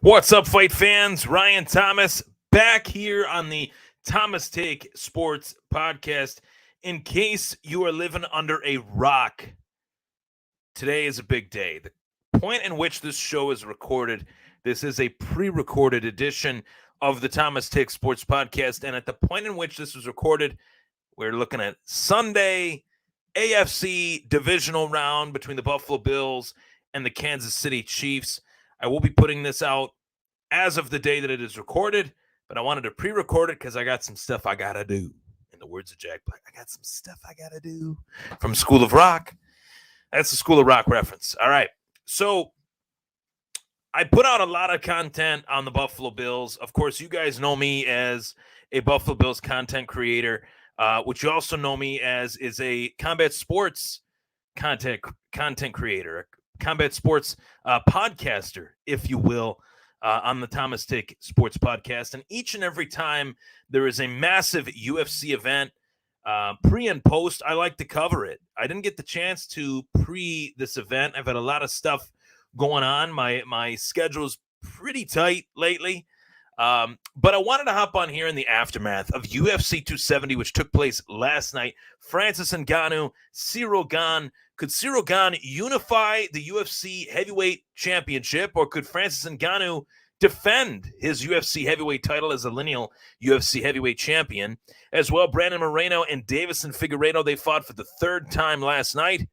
What's up, fight fans? Ryan Thomas back here on the Thomas Take Sports Podcast. In case you are living under a rock, today is a big day. The point in which this show is recorded, this is a pre-recorded edition of the Thomas Take Sports Podcast. And at the point in which this was recorded, we're looking at Sunday AFC divisional round between the Buffalo Bills and the Kansas City Chiefs. I will be putting this out as of the day that it is recorded, but I wanted to pre-record it because I got some stuff I got to do. In the words of Jack Black, I got some stuff I got to do from School of Rock. That's the School of Rock reference. All right. So I put out a lot of content on the Buffalo Bills. Of course, you guys know me as a Buffalo Bills content creator, which you also know me as is a combat sports content creator, a combat sports podcaster, if you will, on the Thomas Take Sports Podcast. And each and every time there is a massive UFC event, pre and post, I like to cover it. I didn't get the chance to pre this event. I've had a lot of stuff going on. My schedule's pretty tight lately. But I wanted to hop on here in the aftermath of UFC 270, which took place last night. Francis Ngannou, Gane. Could Gane unify the UFC heavyweight championship, or could Francis Ngannou defend his UFC heavyweight title as a lineal UFC heavyweight champion? As well, Brandon Moreno and Davison Figueiredo, they fought for the third time last night.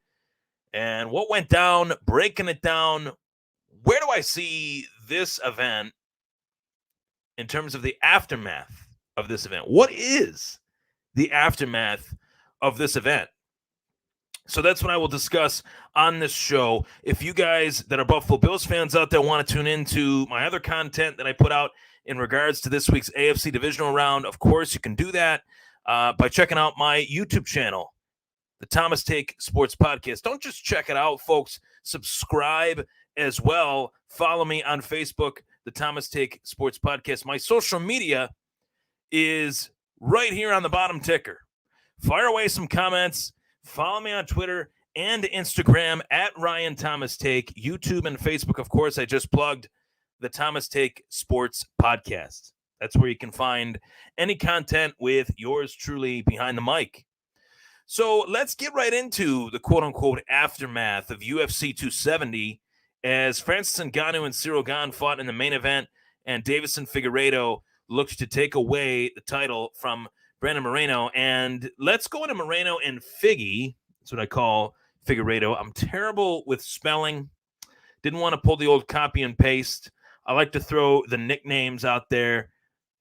And what went down, breaking it down, where do I see this event in terms of the aftermath of this event? What is the aftermath of this event? So that's what I will discuss on this show. If you guys that are Buffalo Bills fans out there want to tune into my other content that I put out in regards to this week's AFC divisional round, of course, you can do that by checking out my YouTube channel, the Thomas Take Sports Podcast. Don't just check it out, folks. Subscribe as well. Follow me on Facebook, the Thomas Take Sports Podcast. My social media is right here on the bottom ticker. Fire away some comments. Follow me on Twitter and Instagram at Ryan Thomas Take. YouTube and Facebook, of course, I just plugged the Thomas Take Sports Podcast. That's where you can find any content with yours truly behind the mic. So let's get right into the quote-unquote aftermath of UFC 270 as Francis Ngannou and Gane fought in the main event, and Davison Figueiredo looked to take away the title from Brandon Moreno. And let's go into Moreno and Figgy. That's what I call Figueiredo. I'm terrible with spelling. Didn't want to pull the old copy and paste. I like to throw the nicknames out there.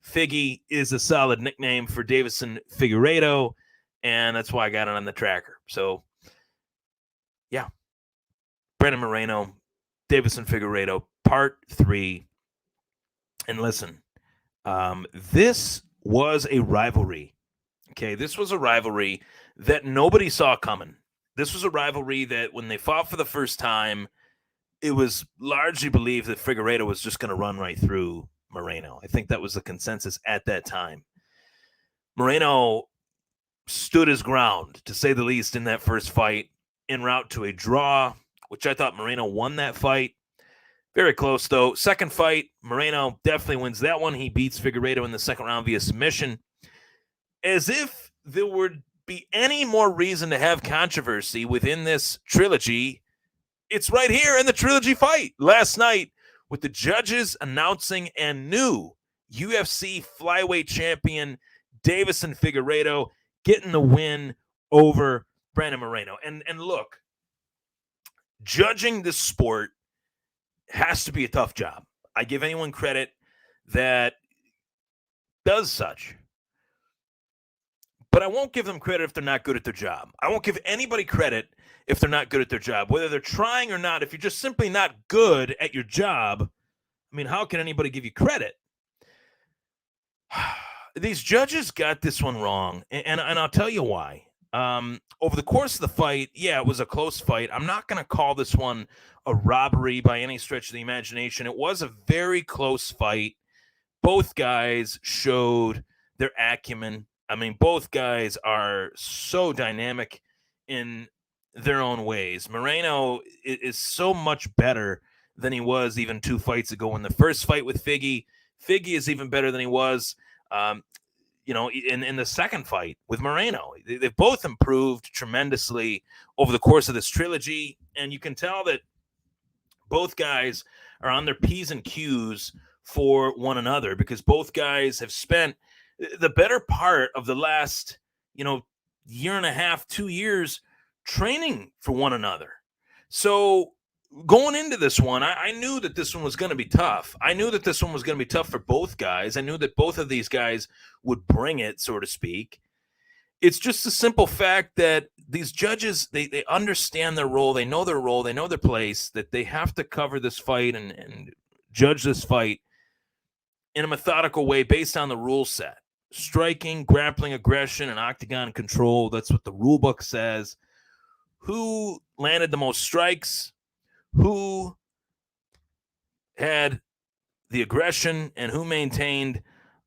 Figgy is a solid nickname for Davison Figueiredo, and that's why I got it on the tracker. So, yeah. Brandon Moreno, Davison Figueiredo, part 3. And listen, this was a rivalry. Okay, this was a rivalry that nobody saw coming. This was a rivalry that when they fought for the first time, it was largely believed that Figueiredo was just going to run right through Moreno. I think that was the consensus at that time. Moreno stood his ground, to say the least, in that first fight, en route to a draw, which I thought Moreno won that fight. Very close, though. Second fight, Moreno definitely wins that one. He beats Figueiredo in the second round via submission. As if there would be any more reason to have controversy within this trilogy, it's right here in the trilogy fight last night with the judges announcing a new UFC flyweight champion, Davison Figueiredo, getting the win over Brandon Moreno. And look, judging this sport has to be a tough job. I give anyone credit that does such. But I won't give them credit if they're not good at their job. I won't give anybody credit if they're not good at their job, whether they're trying or not. If you're just simply not good at your job, I mean, how can anybody give you credit? These judges got this one wrong, and I'll tell you why. Over the course of the fight, yeah, it was a close fight. I'm not going to call this one a robbery by any stretch of the imagination. It was a very close fight. Both guys showed their acumen. I mean, both guys are so dynamic in their own ways. Moreno is so much better than he was even 2 fights ago in the first fight with Figgy. Figgy is even better than he was, in the second fight with Moreno. They've both improved tremendously over the course of this trilogy, and you can tell that both guys are on their P's and Q's for one another, because both guys have spent the better part of the last, year and a half, 2 years training for one another. So going into this one, I knew that this one was going to be tough. I knew that this one was going to be tough for both guys. I knew that both of these guys would bring it, so to speak. It's just a simple fact that these judges, they understand their role. They know their role. They know their place, that they have to cover this fight and judge this fight in a methodical way based on the rule set. Striking, grappling, aggression, and octagon control. That's what the rule book says. Who landed the most strikes? Who had the aggression? And who maintained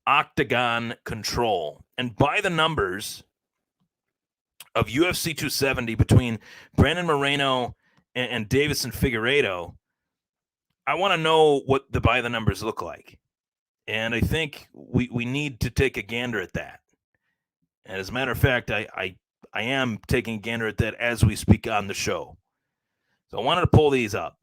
octagon control? And by the numbers of UFC 270 between Brandon Moreno and Davison Figueiredo, I want to know what the by the numbers look like. And I think we need to take a gander at that. And as a matter of fact, I am taking a gander at that as we speak on the show. So I wanted to pull these up.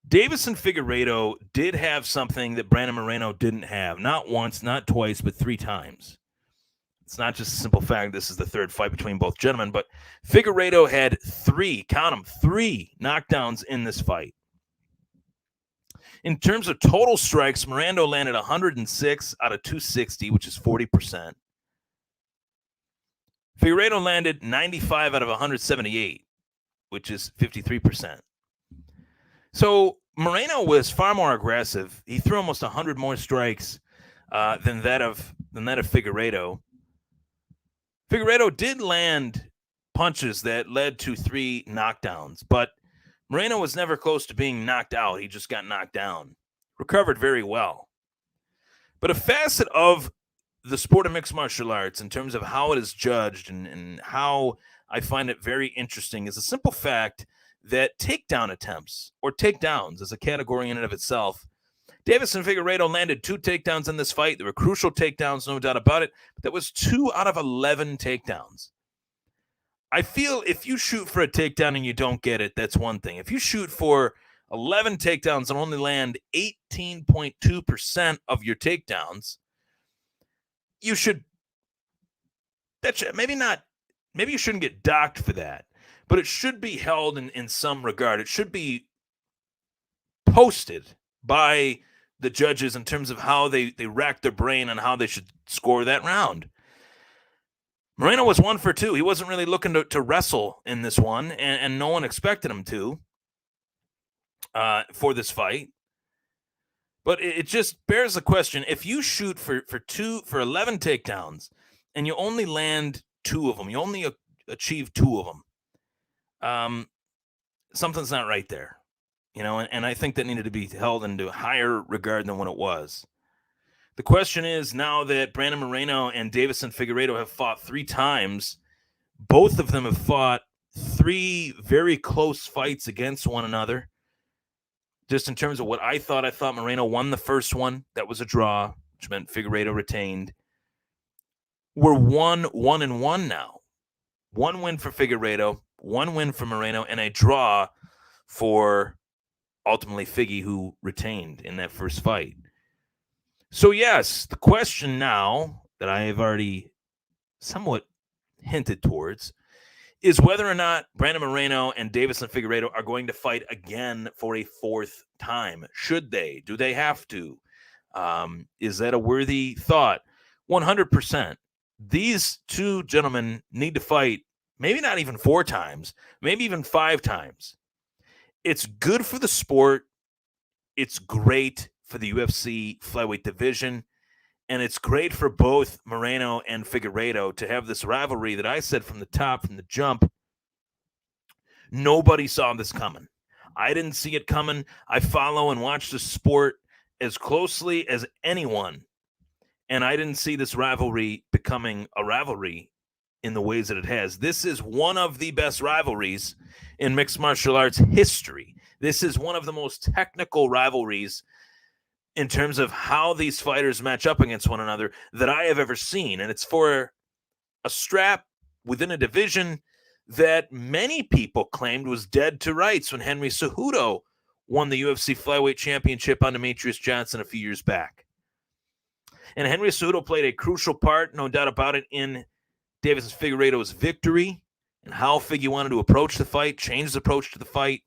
Davison Figueiredo did have something that Brandon Moreno didn't have. Not once, not twice, but 3 times. It's not just a simple fact this is the third fight between both gentlemen, but Figueiredo had 3, count them, 3 knockdowns in this fight. In terms of total strikes, Moreno landed 106 out of 260, which is 40%. Figueiredo landed 95 out of 178, which is 53%. So Moreno was far more aggressive. He threw almost 100 more strikes than that of Figueiredo. Figueiredo did land punches that led to 3 knockdowns, but Moreno was never close to being knocked out. He just got knocked down. Recovered very well. But a facet of the sport of mixed martial arts in terms of how it is judged and how I find it very interesting is a simple fact that takedown attempts, or takedowns as a category in and of itself, Davison Figueiredo landed 2 takedowns in this fight. They were crucial takedowns, no doubt about it. But that was 2 out of 11 takedowns. I feel if you shoot for a takedown and you don't get it, that's one thing. If you shoot for 11 takedowns and only land 18.2% of your takedowns, you should, maybe you shouldn't get docked for that, but it should be held in some regard. It should be posted by the judges in terms of how they rack their brain on how they should score that round. Moreno was 1 for 2. He wasn't really looking to wrestle in this one, and no one expected him to for this fight. But it just bears the question: if you shoot for 11 takedowns and you only land 2 of them, you only achieve 2 of them, something's not right there, and I think that needed to be held into higher regard than what it was. The question is, now that Brandon Moreno and Davison Figueiredo have fought 3 times, both of them have fought 3 very close fights against one another. Just in terms of what I thought Moreno won the first one. That was a draw, which meant Figueiredo retained. We're 1-1 now. 1 win for Figueiredo, 1 win for Moreno, and a draw for ultimately Figgy, who retained in that first fight. So yes, the question now that I have already somewhat hinted towards is whether or not Brandon Moreno and Davison Figueiredo are going to fight again for a 4th time. Should they? Do they have to? Is that a worthy thought? 100%. These 2 gentlemen need to fight maybe not even 4 times, maybe even 5 times. It's good for the sport. It's great for the UFC flyweight division, and it's great for both Moreno and Figueiredo to have this rivalry that I said from the top, from the jump, nobody saw this coming. I didn't see it coming. I follow and watch the sport as closely as anyone, and I didn't see this rivalry becoming a rivalry in the ways that it has. This is one of the best rivalries in mixed martial arts history. This is one of the most technical rivalries in terms of how these fighters match up against one another that I have ever seen. And it's for a strap within a division that many people claimed was dead to rights when Henry Cejudo won the UFC flyweight championship on Demetrius Johnson a few years back. And Henry Cejudo played a crucial part, no doubt about it, in Deiveson Figueiredo's victory and how Figgy wanted to approach the fight, change his approach to the fight.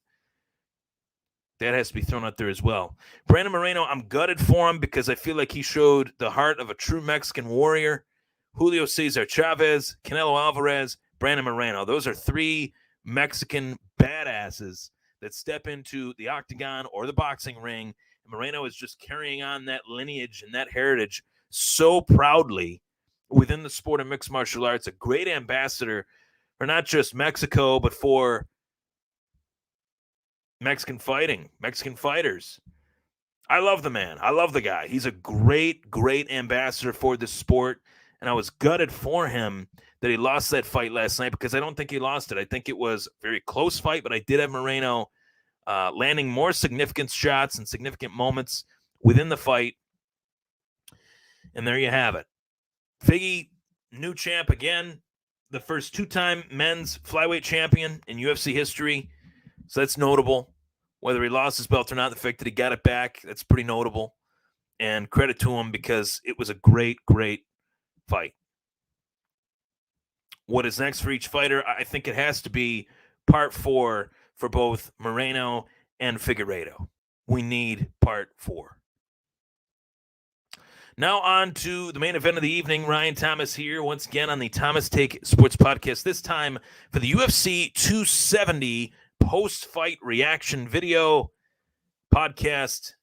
That has to be thrown out there as well. Brandon Moreno, I'm gutted for him because I feel like he showed the heart of a true Mexican warrior. Julio Cesar Chavez, Canelo Alvarez, Brandon Moreno. Those are three Mexican badasses that step into the octagon or the boxing ring. And Moreno is just carrying on that lineage and that heritage so proudly within the sport of mixed martial arts. A great ambassador for not just Mexico, but for Mexican fighting, Mexican fighters. I love the man. I love the guy. He's a great, great ambassador for this sport. And I was gutted for him that he lost that fight last night because I don't think he lost it. I think it was a very close fight, but I did have Moreno landing more significant shots and significant moments within the fight. And there you have it. Figgy, new champ again, the first two-time men's flyweight champion in UFC history. So that's notable. Whether he lost his belt or not, the fact that he got it back, that's pretty notable. And credit to him because it was a great, great fight. What is next for each fighter? I think it has to be part 4 for both Moreno and Figueiredo. We need part 4. Now on to the main event of the evening. Ryan Thomas here once again on the Thomas Take Sports Podcast, this time for the UFC 270 post-fight reaction video podcast.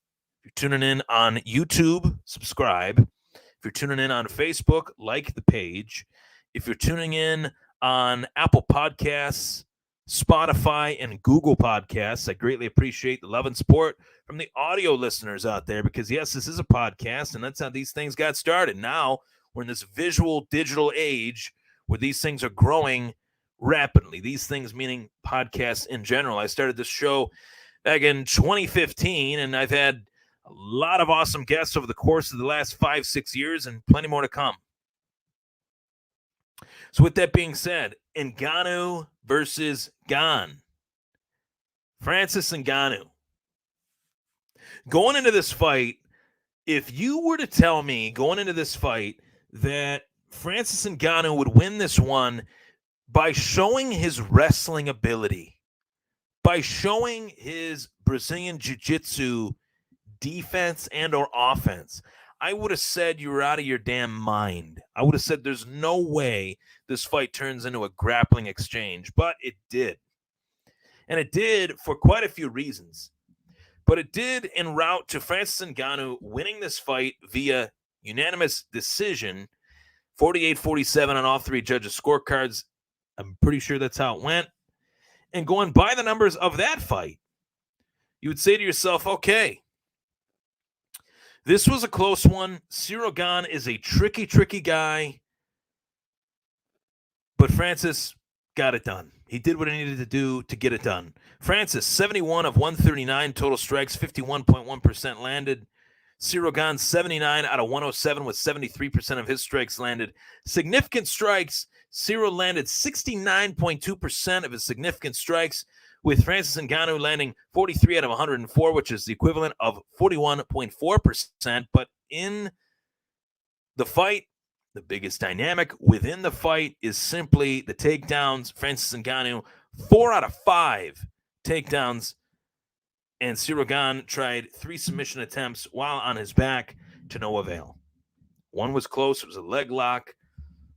If you're tuning in on YouTube, subscribe. If you're tuning in on Facebook, like the page. If you're tuning in on Apple Podcasts, Spotify, and Google Podcasts, I greatly appreciate the love and support from the audio listeners out there because, yes, this is a podcast, and that's how these things got started. Now we're in this visual digital age where these things are growing rapidly. These things meaning podcasts in general. I started this show back in 2015, and I've had a lot of awesome guests over the course of the last 5-6 years and plenty more to come. So with that being said, Ngannou versus Gane. Francis Ngannou. Going into this fight, if you were to tell me going into this fight that Francis Ngannou would win this one by showing his wrestling ability, by showing his Brazilian Jiu-Jitsu defense and or offense, I would have said you were out of your damn mind. I would have said there's no way this fight turns into a grappling exchange, but it did. And it did for quite a few reasons. But it did en route to Francis Ngannou winning this fight via unanimous decision, 48-47 on all three judges' scorecards. I'm pretty sure that's how it went. And going by the numbers of that fight, you would say to yourself, okay, this was a close one. Ciryl Gane is a tricky, tricky guy. But Francis got it done. He did what he needed to do to get it done. Francis, 71 of 139 total strikes, 51.1% landed. Ciryl Gane, 79 out of 107 with 73% of his strikes landed. Significant strikes, Ciryl landed 69.2% of his significant strikes, with Francis Ngannou landing 43 out of 104, which is the equivalent of 41.4%. But in the fight, the biggest dynamic within the fight is simply the takedowns. Francis Ngannou, 4 out of 5 takedowns. And Ciryl Gane tried 3 submission attempts while on his back to no avail. One was close. It was a leg lock.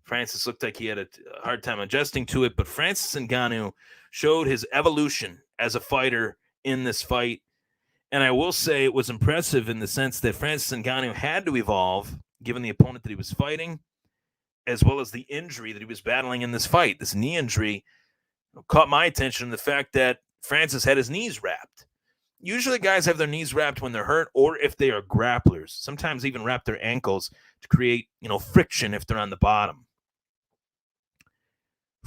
Francis looked like he had a hard time adjusting to it. But Francis Ngannou showed his evolution as a fighter in this fight. And I will say it was impressive in the sense that Francis Ngannou had to evolve given the opponent that he was fighting, as well as the injury that he was battling in this fight. This knee injury caught my attention, the fact that Francis had his knees wrapped. Usually guys have their knees wrapped when they're hurt or if they are grapplers. Sometimes even wrap their ankles to create, friction if they're on the bottom.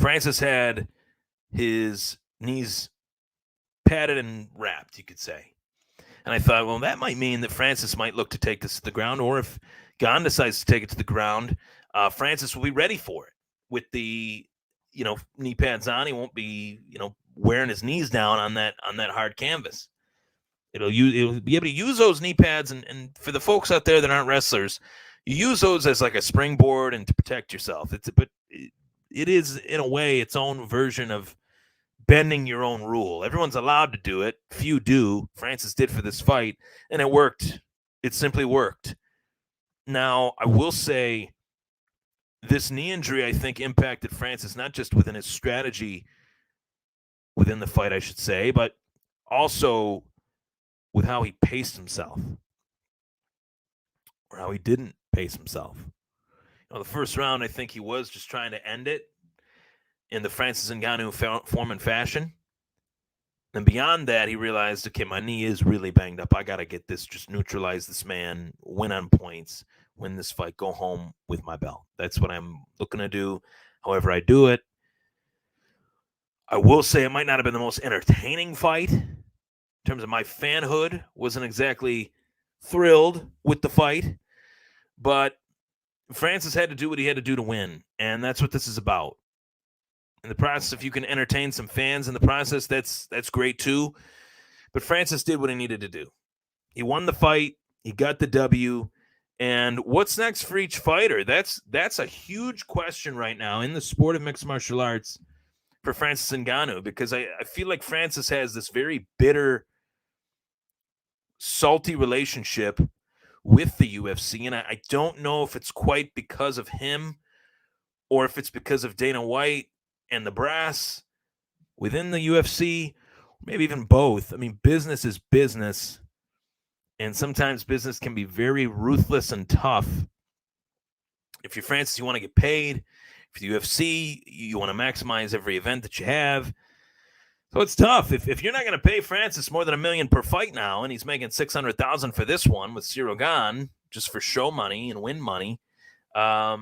Francis had his knees padded and wrapped, you could say. And I thought, well, that might mean that Francis might look to take this to the ground, or if Gane decides to take it to the ground, Francis will be ready for it with the, knee pads on. He won't be, wearing his knees down on that hard canvas. It'll be able to use those knee pads, and for the folks out there that aren't wrestlers, you use those as like a springboard and to protect yourself. But it is in a way its own version of bending your own rule. Everyone's allowed to do it. Few do. Francis did for this fight, and it worked. It simply worked. Now, I will say this knee injury, I think, impacted Francis not just within his strategy within the fight, I should say, but also with how he paced himself or how he didn't pace himself. The first round, I think he was just trying to end it in the Francis Ngannou form and fashion. And beyond that, he realized, okay, my knee is really banged up. I got to get this, just neutralize this man, win on points, win this fight, go home with my belt. That's what I'm looking to do, however I do it. I will say it might not have been the most entertaining fight. In terms of my fanhood, wasn't exactly thrilled with the fight. But Francis had to do what he had to do to win, and that's what this is about. In the process, if you can entertain some fans in the process, that's great too. But Francis did what he needed to do. He won the fight. He got the W. And what's next for each fighter? That's a huge question right now in the sport of mixed martial arts for Francis Ngannou, because I feel like Francis has this very bitter, salty relationship with the UFC. And I don't know if it's quite because of him or if it's because of Dana White and the brass within the UFC, maybe even both. I mean, business is business, and sometimes business can be very ruthless and tough. If you're Francis, you want to get paid. If you're UFC, you want to maximize every event that you have. So it's tough. If you're not going to pay Francis more than $1 million per fight now, and he's making $600,000 for this one with Ciryl Gane, just for show money and win money, or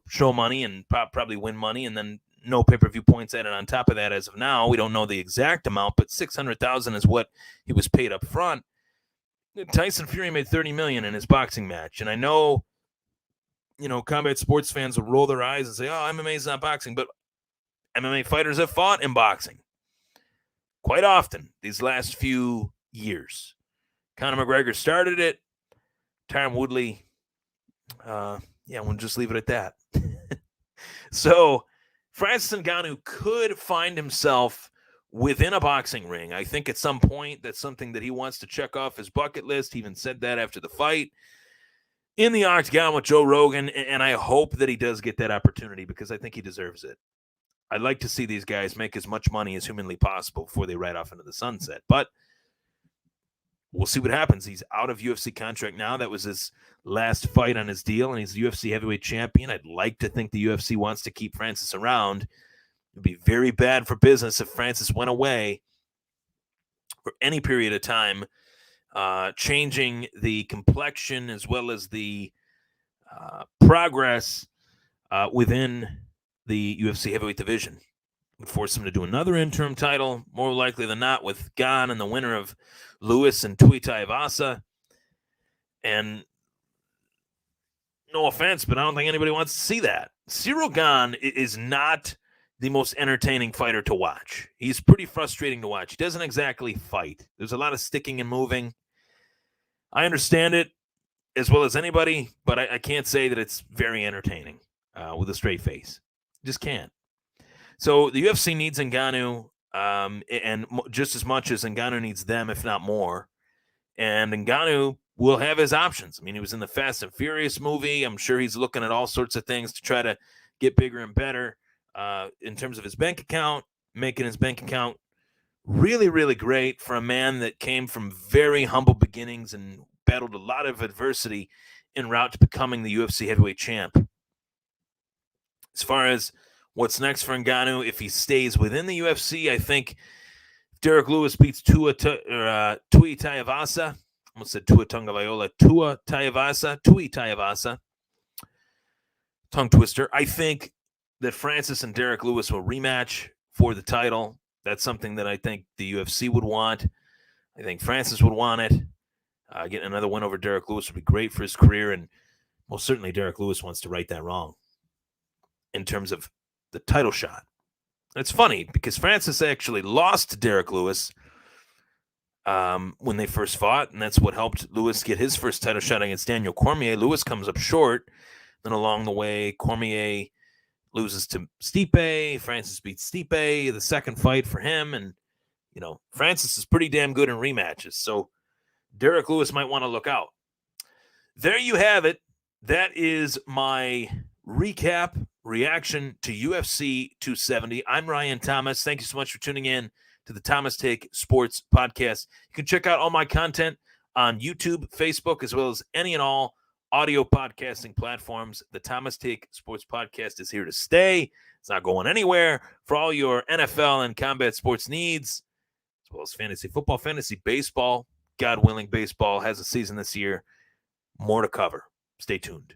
show money and probably win money, and then no pay-per-view points added on top of that as of now. We don't know the exact amount, but $600,000 is what he was paid up front. Tyson Fury made $30 million in his boxing match, and I know, combat sports fans will roll their eyes and say, "Oh, MMA is not boxing," but MMA fighters have fought in boxing quite often these last few years. Conor McGregor started it. Tyron Woodley, we'll just leave it at that. So Francis Ngannou could find himself within a boxing ring. I think at some point that's something that he wants to check off his bucket list. He even said that after the fight in the octagon with Joe Rogan, and I hope that he does get that opportunity because I think he deserves it. I'd like to see these guys make as much money as humanly possible before they ride off into the sunset, but we'll see what happens. He's out of UFC contract now. That was his last fight on his deal, and he's UFC heavyweight champion. I'd like to think the UFC wants to keep Francis around. It would be very bad for business if Francis went away for any period of time, changing the complexion as well as the progress within the UFC heavyweight division. Would force him to do another interim title, more likely than not, with Gane and the winner of Lewis and Tui Taivasa. And no offense, but I don't think anybody wants to see that. Ciryl Gane is not the most entertaining fighter to watch. He's pretty frustrating to watch. He doesn't exactly fight. There's a lot of sticking and moving. I understand it as well as anybody, but I can't say that it's very entertaining with a straight face. Just can't. So the UFC needs Ngannou, and just as much as Ngannou needs them, if not more. And Ngannou will have his options. I mean, he was in the Fast and Furious movie. I'm sure he's looking at all sorts of things to try to get bigger and better in terms of his bank account, making his bank account really, really great for a man that came from very humble beginnings and battled a lot of adversity en route to becoming the UFC heavyweight champ. As far as what's next for Ngannou, if he stays within the UFC, I think Derek Lewis beats Tui Taivasa. I almost said Tua Tagovailoa. Tui Taivasa. Tongue twister. I think that Francis and Derek Lewis will rematch for the title. That's something that I think the UFC would want. I think Francis would want it. Getting another win over Derek Lewis would be great for his career, and most certainly Derek Lewis wants to right that wrong in terms of the title shot. And it's funny because Francis actually lost to Derek Lewis when they first fought, and that's what helped Lewis get his first title shot against Daniel Cormier. Lewis comes up short. Then along the way, Cormier loses to Stipe. Francis beats Stipe, the second fight for him. And, Francis is pretty damn good in rematches. So Derek Lewis might want to look out. There you have it. That is my recap, reaction to UFC 270. I'm Ryan Thomas. Thank you so much for tuning in to the Thomas Take Sports Podcast. You can check out all my content on YouTube, Facebook, as well as any and all audio podcasting platforms. The Thomas Take Sports Podcast is here to stay. It's not going anywhere. For all your NFL and combat sports needs, as well as fantasy football, fantasy baseball, God willing, baseball has a season this year. More to cover. Stay tuned.